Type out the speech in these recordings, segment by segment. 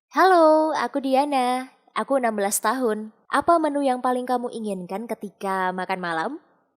Halo, aku Diana. Aku 16 tahun. Apa menu yang paling kamu inginkan ketika makan malam?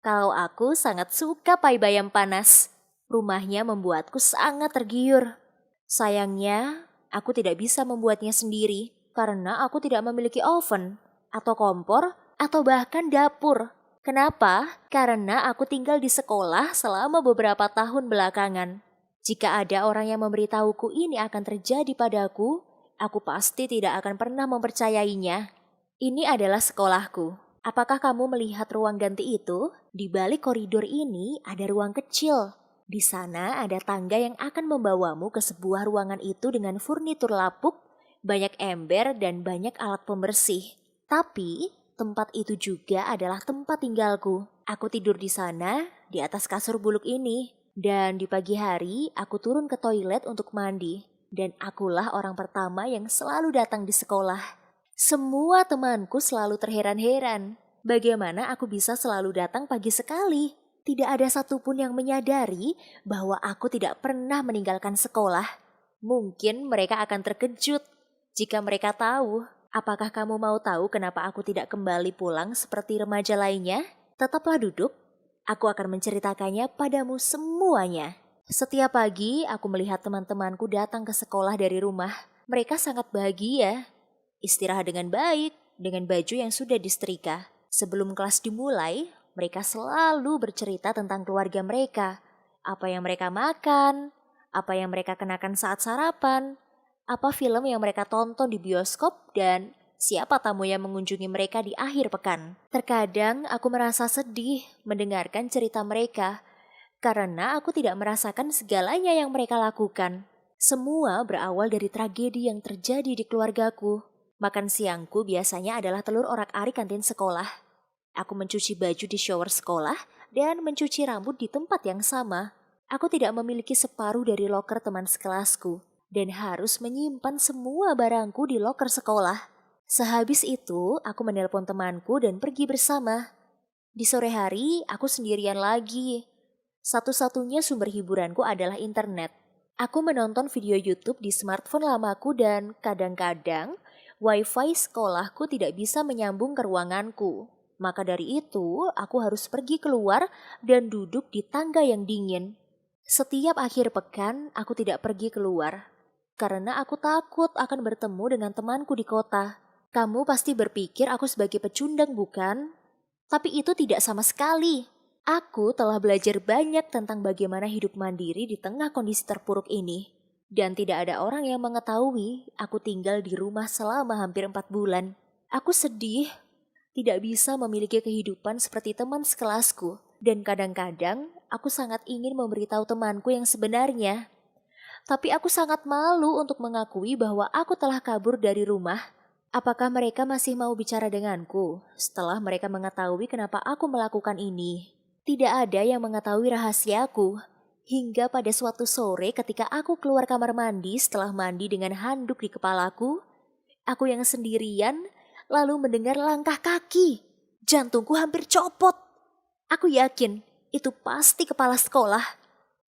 Kalau aku sangat suka pai bayam panas. Rumahnya membuatku sangat tergiur. Sayangnya, aku tidak bisa membuatnya sendiri karena aku tidak memiliki oven atau kompor atau bahkan dapur. Kenapa? Karena aku tinggal di sekolah selama beberapa tahun belakangan. Jika ada orang yang memberitahuku ini akan terjadi padaku, aku pasti tidak akan pernah mempercayainya. Ini adalah sekolahku. Apakah kamu melihat ruang ganti itu? Di balik koridor ini ada ruang kecil. Di sana ada tangga yang akan membawamu ke sebuah ruangan itu dengan furnitur lapuk, banyak ember, dan banyak alat pembersih. Tapi, tempat itu juga adalah tempat tinggalku. Aku tidur di sana, di atas kasur buluk ini. Dan di pagi hari, aku turun ke toilet untuk mandi. Dan akulah orang pertama yang selalu datang di sekolah. Semua temanku selalu terheran-heran. Bagaimana aku bisa selalu datang pagi sekali? Tidak ada satupun yang menyadari bahwa aku tidak pernah meninggalkan sekolah. Mungkin mereka akan terkejut jika mereka tahu. Apakah kamu mau tahu kenapa aku tidak kembali pulang seperti remaja lainnya? Tetaplah duduk. Aku akan menceritakannya padamu semuanya. Setiap pagi, aku melihat teman-temanku datang ke sekolah dari rumah. Mereka sangat bahagia. Istirahat dengan baik, dengan baju yang sudah disetrika. Sebelum kelas dimulai, mereka selalu bercerita tentang keluarga mereka. Apa yang mereka makan, apa yang mereka kenakan saat sarapan, apa film yang mereka tonton di bioskop, dan siapa tamu yang mengunjungi mereka di akhir pekan. Terkadang aku merasa sedih mendengarkan cerita mereka, karena aku tidak merasakan segalanya yang mereka lakukan. Semua berawal dari tragedi yang terjadi di keluargaku. Makan siangku biasanya adalah telur orak-arik kantin sekolah. Aku mencuci baju di shower sekolah dan mencuci rambut di tempat yang sama. Aku tidak memiliki separuh dari loker teman sekelasku dan harus menyimpan semua barangku di loker sekolah. Sehabis itu, aku menelpon temanku dan pergi bersama. Di sore hari, aku sendirian lagi. Satu-satunya sumber hiburanku adalah internet. Aku menonton video YouTube di smartphone lamaku dan kadang-kadang wifi sekolahku tidak bisa menyambung ke ruanganku. Maka dari itu, aku harus pergi keluar dan duduk di tangga yang dingin. Setiap akhir pekan, aku tidak pergi keluar. Karena aku takut akan bertemu dengan temanku di kota. Kamu pasti berpikir aku sebagai pecundang, bukan? Tapi itu tidak sama sekali. Aku telah belajar banyak tentang bagaimana hidup mandiri di tengah kondisi terpuruk ini. Dan tidak ada orang yang mengetahui aku tinggal di rumah selama hampir 4 bulan. Aku sedih, tidak bisa memiliki kehidupan seperti teman sekelasku. Dan kadang-kadang aku sangat ingin memberitahu temanku yang sebenarnya. Tapi aku sangat malu untuk mengakui bahwa aku telah kabur dari rumah. Apakah mereka masih mau bicara denganku setelah mereka mengetahui kenapa aku melakukan ini? Tidak ada yang mengetahui rahasiaku. Hingga pada suatu sore ketika aku keluar kamar mandi setelah mandi dengan handuk di kepalaku, aku yang sendirian lalu mendengar langkah kaki. Jantungku hampir copot. Aku yakin itu pasti kepala sekolah.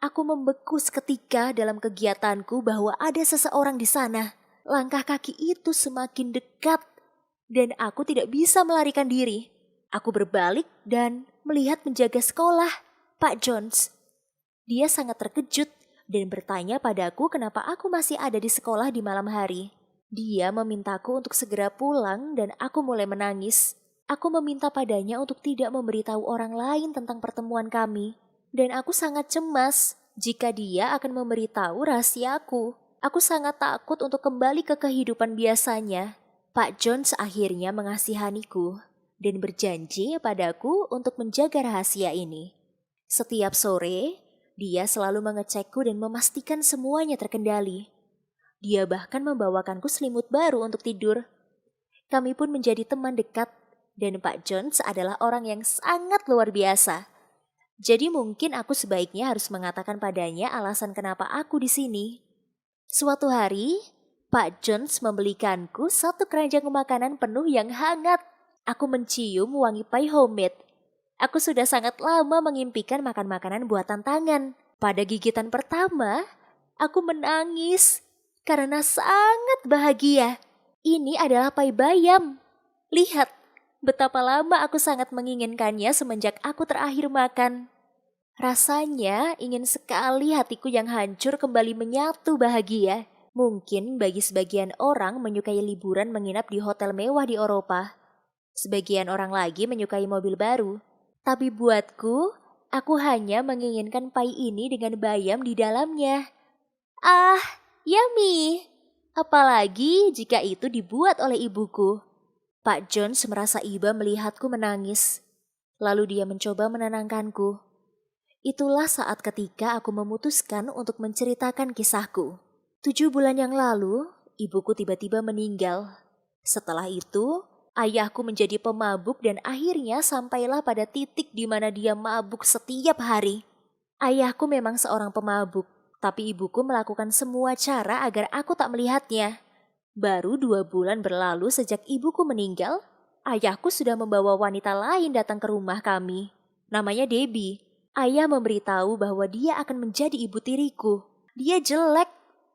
Aku membeku seketika dalam kegiatanku bahwa ada seseorang di sana. Langkah kaki itu semakin dekat dan aku tidak bisa melarikan diri. Aku berbalik dan melihat penjaga sekolah, Pak Jones. Dia sangat terkejut dan bertanya padaku kenapa aku masih ada di sekolah di malam hari. Dia memintaku untuk segera pulang dan aku mulai menangis. Aku meminta padanya untuk tidak memberitahu orang lain tentang pertemuan kami. Dan aku sangat cemas jika dia akan memberitahu rahasiaku. Aku sangat takut untuk kembali ke kehidupan biasanya. Pak Jones akhirnya mengasihaniku dan berjanji padaku untuk menjaga rahasia ini. Setiap sore, dia selalu mengecekku dan memastikan semuanya terkendali. Dia bahkan membawakanku selimut baru untuk tidur. Kami pun menjadi teman dekat dan Pak Jones adalah orang yang sangat luar biasa. Jadi mungkin aku sebaiknya harus mengatakan padanya alasan kenapa aku di sini. Suatu hari, Pak Jones membelikanku satu keranjang makanan penuh yang hangat. Aku mencium wangi pie homemade. Aku sudah sangat lama mengimpikan makan makanan buatan tangan. Pada gigitan pertama, aku menangis. karena sangat bahagia. Ini adalah pai bayam. Lihat, betapa lama aku sangat menginginkannya semenjak aku terakhir makan. Rasanya ingin sekali hatiku yang hancur kembali menyatu bahagia. Mungkin bagi sebagian orang menyukai liburan menginap di hotel mewah di Eropa. Sebagian orang lagi menyukai mobil baru. Tapi buatku, aku hanya menginginkan pai ini dengan bayam di dalamnya. Ah, yummy! Apalagi jika itu dibuat oleh ibuku. Pak Jones merasa iba melihatku menangis. Lalu dia mencoba menenangkanku. Itulah saat ketika aku memutuskan untuk menceritakan kisahku. 7 bulan yang lalu, ibuku tiba-tiba meninggal. Setelah itu, ayahku menjadi pemabuk dan akhirnya sampailah pada titik di mana dia mabuk setiap hari. Ayahku memang seorang pemabuk, tapi ibuku melakukan semua cara agar aku tak melihatnya. Baru 2 bulan berlalu sejak ibuku meninggal, ayahku sudah membawa wanita lain datang ke rumah kami. Namanya Debbie. Ayah memberitahu bahwa dia akan menjadi ibu tiriku. Dia jelek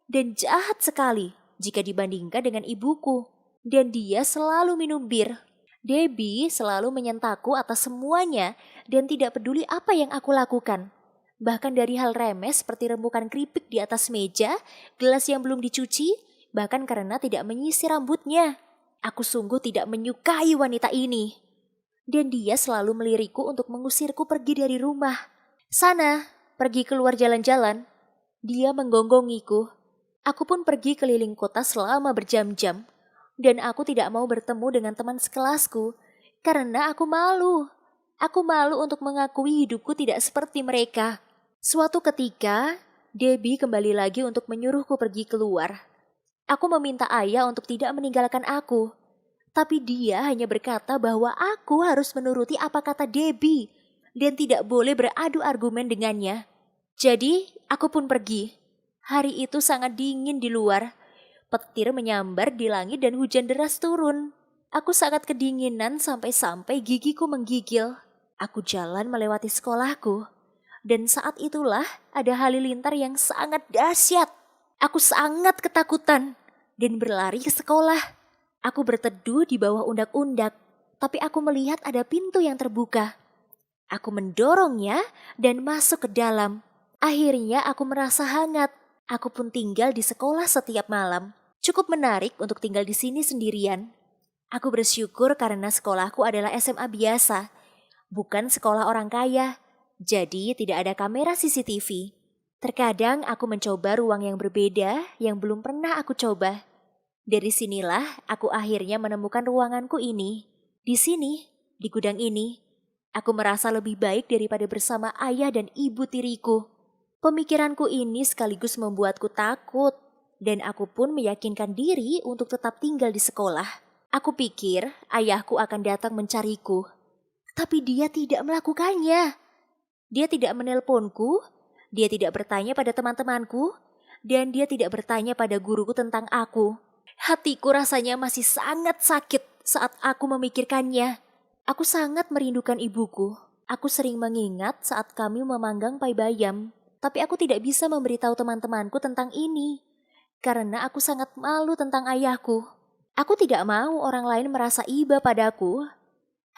dan jahat sekali jika dibandingkan dengan ibuku. Dan dia selalu minum bir. Debbie selalu menyentakku atas semuanya dan tidak peduli apa yang aku lakukan. Bahkan dari hal remeh seperti rembukan keripik di atas meja, gelas yang belum dicuci, bahkan karena tidak menyisir rambutnya. Aku sungguh tidak menyukai wanita ini. Dan dia selalu melirikku untuk mengusirku pergi dari rumah. Sana, pergi keluar jalan-jalan. Dia menggonggonggiku. Aku pun pergi keliling kota selama berjam-jam. Dan aku tidak mau bertemu dengan teman sekelasku. Karena aku malu. Aku malu untuk mengakui hidupku tidak seperti mereka. Suatu ketika, Debbie kembali lagi untuk menyuruhku pergi keluar. Aku meminta ayah untuk tidak meninggalkan aku. Tapi dia hanya berkata bahwa aku harus menuruti apa kata Debbie dan tidak boleh beradu argumen dengannya. Jadi, aku pun pergi. Hari itu sangat dingin di luar. Petir menyambar di langit dan hujan deras turun. Aku sangat kedinginan sampai-sampai gigiku menggigil. Aku jalan melewati sekolahku. Dan saat itulah ada halilintar yang sangat dahsyat. Aku sangat ketakutan dan berlari ke sekolah. Aku berteduh di bawah undak-undak, tapi aku melihat ada pintu yang terbuka. Aku mendorongnya dan masuk ke dalam. Akhirnya aku merasa hangat. Aku pun tinggal di sekolah setiap malam. Cukup menarik untuk tinggal di sini sendirian. Aku bersyukur karena sekolahku adalah SMA biasa, bukan sekolah orang kaya. Jadi tidak ada kamera CCTV. Terkadang aku mencoba ruang yang berbeda yang belum pernah aku coba. Dari sinilah aku akhirnya menemukan ruanganku ini. Di sini, di gudang ini, aku merasa lebih baik daripada bersama ayah dan ibu tiriku. Pemikiranku ini sekaligus membuatku takut, dan aku pun meyakinkan diri untuk tetap tinggal di sekolah. Aku pikir ayahku akan datang mencariku, tapi dia tidak melakukannya. Dia tidak menelponku, dia tidak bertanya pada teman-temanku, dan dia tidak bertanya pada guruku tentang aku. Hatiku rasanya masih sangat sakit saat aku memikirkannya. Aku sangat merindukan ibuku. Aku sering mengingat saat kami memanggang pai bayam. Tapi aku tidak bisa memberitahu teman-temanku tentang ini. Karena aku sangat malu tentang ayahku. Aku tidak mau orang lain merasa iba padaku.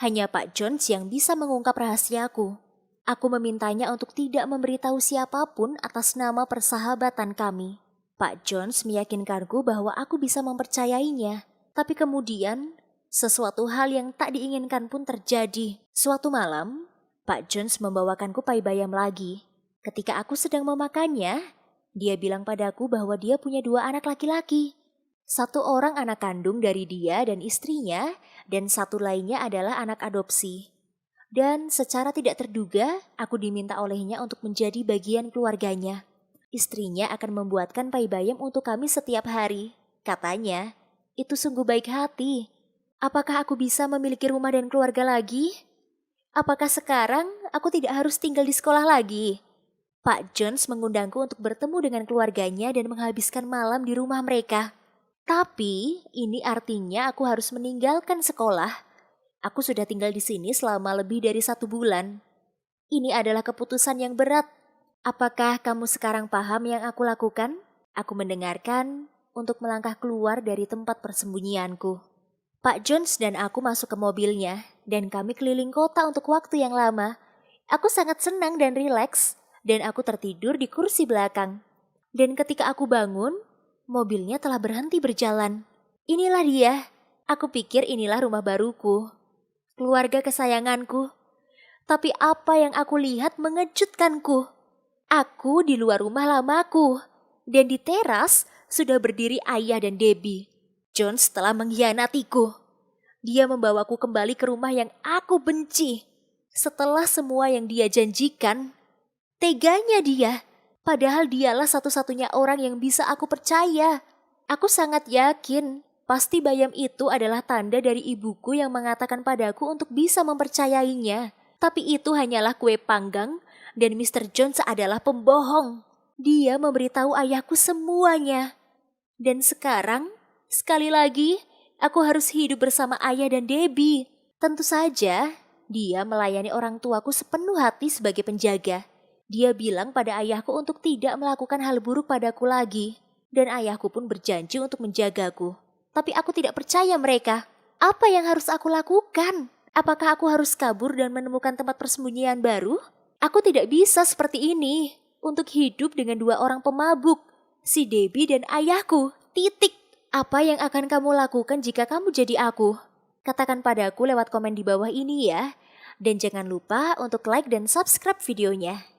Hanya Pak Jones yang bisa mengungkap rahasiaku. Aku memintanya untuk tidak memberitahu siapapun atas nama persahabatan kami. Pak Jones meyakinkanku bahwa aku bisa mempercayainya. Tapi kemudian, sesuatu hal yang tak diinginkan pun terjadi. Suatu malam, Pak Jones membawakanku pai bayam lagi. Ketika aku sedang memakannya, dia bilang padaku bahwa dia punya 2 anak laki-laki. Satu orang anak kandung dari dia dan istrinya, dan satu lainnya adalah anak adopsi. Dan secara tidak terduga, aku diminta olehnya untuk menjadi bagian keluarganya. Istrinya akan membuatkan pai bayam untuk kami setiap hari. Katanya, itu sungguh baik hati. Apakah aku bisa memiliki rumah dan keluarga lagi? Apakah sekarang aku tidak harus tinggal di sekolah lagi? Pak Jones mengundangku untuk bertemu dengan keluarganya dan menghabiskan malam di rumah mereka. Tapi, ini artinya aku harus meninggalkan sekolah. Aku sudah tinggal di sini selama lebih dari 1 bulan. Ini adalah keputusan yang berat. Apakah kamu sekarang paham yang aku lakukan? Aku mendengarkan, untuk melangkah keluar dari tempat persembunyianku. Pak Jones dan aku masuk ke mobilnya, dan kami keliling kota untuk waktu yang lama. Aku sangat senang dan rileks, dan aku tertidur di kursi belakang. Dan ketika aku bangun, mobilnya telah berhenti berjalan. Inilah dia. Aku pikir inilah rumah baruku, keluarga kesayanganku. Tapi apa yang aku lihat mengejutkanku. Aku di luar rumah lamaku, dan di teras sudah berdiri ayah dan Debbie. Jones telah mengkhianatiku. Dia membawaku kembali ke rumah yang aku benci. Setelah semua yang dia janjikan, teganya dia. Padahal dialah satu-satunya orang yang bisa aku percaya. Aku sangat yakin pasti bayam itu adalah tanda dari ibuku yang mengatakan padaku untuk bisa mempercayainya. Tapi itu hanyalah kue panggang dan Mr. Jones adalah pembohong. Dia memberitahu ayahku semuanya. Dan sekarang, sekali lagi, aku harus hidup bersama ayah dan Debbie. Tentu saja, dia melayani orang tuaku sepenuh hati sebagai penjaga. Dia bilang pada ayahku untuk tidak melakukan hal buruk padaku lagi. Dan ayahku pun berjanji untuk menjagaku. Tapi aku tidak percaya mereka. Apa yang harus aku lakukan? Apakah aku harus kabur dan menemukan tempat persembunyian baru? Aku tidak bisa seperti ini untuk hidup dengan dua orang pemabuk. Si Debbie dan ayahku, titik. Apa yang akan kamu lakukan jika kamu jadi aku? Katakan padaku lewat komen di bawah ini ya. Dan jangan lupa untuk like dan subscribe videonya.